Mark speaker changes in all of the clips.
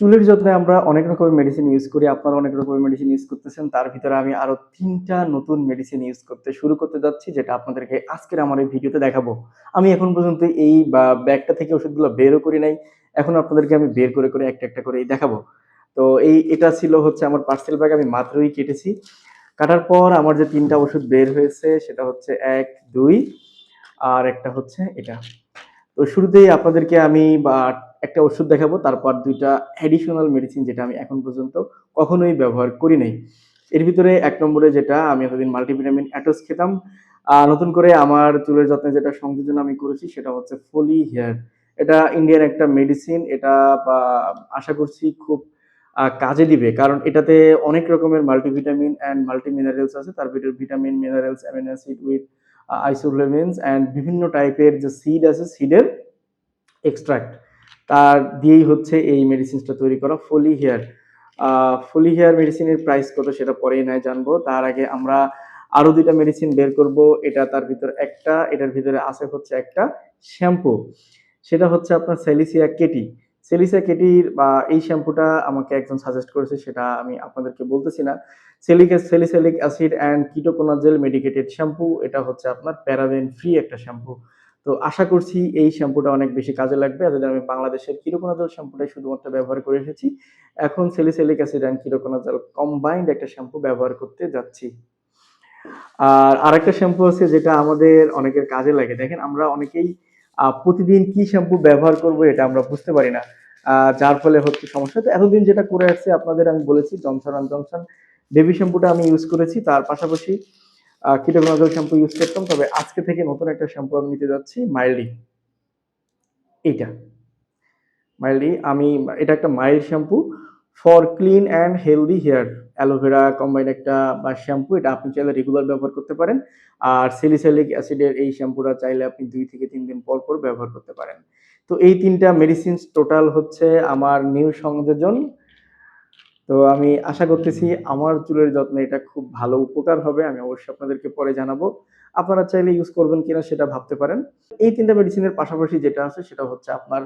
Speaker 1: চুলের যত্নে আমরা অনেক রকমের মেডিসিন ইউজ করি। আপনারা অনেক রকমের মেডিসিন ইউজ করতেছেন। তার ভিতরে আমি আরো ৩ টা নতুন মেডিসিন ইউজ করতে শুরু করতে যাচ্ছি, যেটা আপনাদেরকে আজকের আমার এই ভিডিওতে দেখাবো। আমি এখন পর্যন্ত এই ব্যাগটা থেকে ওষুধগুলো বেরও করি নাই। এখন আপনাদেরকে আমি বের করে একটা করেই দেখাবো। তো এটা ছিল হচ্ছে আমার পার্সেল ব্যাগ, আমি মাত্রই কেটেছি। কাটার পর আমার যে ৩ টা ওষুধ বের হয়েছে সেটা হচ্ছে ১, ২ আর একটা হচ্ছে এটা। তো শুরুতেই আপনাদেরকে আমি একটা ওষুধ দেখাবো, তারপর ২ টা অ্যাডিশনাল মেডিসিন যেটা আমি এখন পর্যন্ত কখনোই ব্যবহার করি নাই। এর ভিতরে ১ নম্বরে যেটা আমি এতদিন মাল্টিভিটামিন অ্যাটোস খেতাম। নতুন করে আমার চুলের যত্নে যেটা সংযোজন আমি করেছি সেটা হচ্ছে ফলি হেয়ার। এটা ইন্ডিয়ান একটা মেডিসিন। এটা বা আশা করছি খুব কাজে দিবে। কারণ এটাতে অনেক রকমের মাল্টিভিটামিন অ্যান্ড মাল্টি মিনারেলস আছে। তার ভিতরে vitamin, minerals, amino acid with isoflavins and বিভিন্ন টাইপের যে সিড আছে, সিডের এক্সট্রাক্ট তার দিয়েই হচ্ছে এই মেডিসিনটা তৈরি করা ফলি হেয়ার। ফলি হেয়ার মেডিসিনের প্রাইস কত সেটা পরেই নয় জানবো। তার আগে আমরা আরো ২ টা মেডিসিন বের করব। এটার ভিতর একটা, এটার ভিতরে আছে হচ্ছে একটা শ্যাম্পু। সেটা হচ্ছে আপনার সেলিসিয়া কেটি। সেলিসিয়া কেটির এই শ্যাম্পুটা আমাকে একজন সাজেস্ট করেছে, সেটা আমি আপনাদেরকে বলতেছি না। Salicylic acid and ketoconazole medicated shampoo. এটা হচ্ছে আপনার প্যারাবেন ফ্রি একটা শ্যাম্পু। তো আশা করছি এই শ্যাম্পুটা অনেক বেশি কাজে লাগবে। এতদিন আমি বাংলাদেশের কিটোকোনাজল শ্যাম্পুটাই শুধুমাত্র ব্যবহার করে এসেছি। এখন salicylic acid and ketoconazole combined একটা শ্যাম্পু ব্যবহার করতে যাচ্ছি। আর আরেকটা শ্যাম্পু আছে যেটা আমাদের অনেকের কাজে লাগে। দেখেন আমরা অনেকেই প্রতিদিন কি শ্যাম্পু ব্যবহার করব এটা আমরা বুঝতে পারি না। যার ফলে হচ্ছে সমস্যা। তো এতদিন যেটা করে আসছি আপনাদের আমি বলেছি জনসন অ্যান্ড জনসন বেবি শ্যাম্পুটা আমি ইউজ করেছি। তার পাশাপাশি কিটোকোনাজল শ্যাম্পু ইউজ করতাম। তবে আজকে থেকে নতুন একটা শ্যাম্পু আমি নিতে যাচ্ছি, মাইল্ডি। এইটা মাইল্ডলি আমি এটা একটা mild shampoo for clean and healthy hair. Aloe vera combined একটা শ্যাম্পু। এটা আপনি চাইলে রেগুলার ব্যবহার করতে পারেন। আর স্যালিসিলিক অ্যাসিডের এই শ্যাম্পুটা চাইলে আপনি ২ থেকে ৩ দিন পর ব্যবহার করতে পারেন। তো এই ৩ টা মেডিসিনস টোটাল হচ্ছে আমার নিউ সংযোজন। তো আমি আশা করতেছি আমার চুলের যত্নে এটা খুব ভালো উপকার হবে। আমি অবশ্যই আপনাদেরকে পরে জানাবো। আপনারা চাইলে ইউজ করবেন কিনা সেটা ভাবতে পারেন। এই ৩ টা মেডিসিনের পাশাপাশি যেটা আছে সেটা হচ্ছে আপনার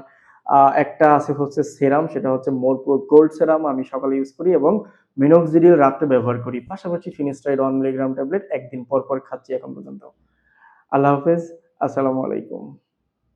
Speaker 1: একটা আছে হচ্ছে সেরাম, সেটা হচ্ছে মোরপ্রো গোল্ড সেরাম আমি সকালে ইউজ করি এবং মিনোক্সিডিল রাত্রে ব্যবহার করি। পাশাপাশি ফিনিস্টাইড ১ মিলিগ্রাম ট্যাবলেট একদিন পর খাচ্ছি এখন পর্যন্ত। আল্লাহ হাফেজ। আসসালামু আলাইকুম।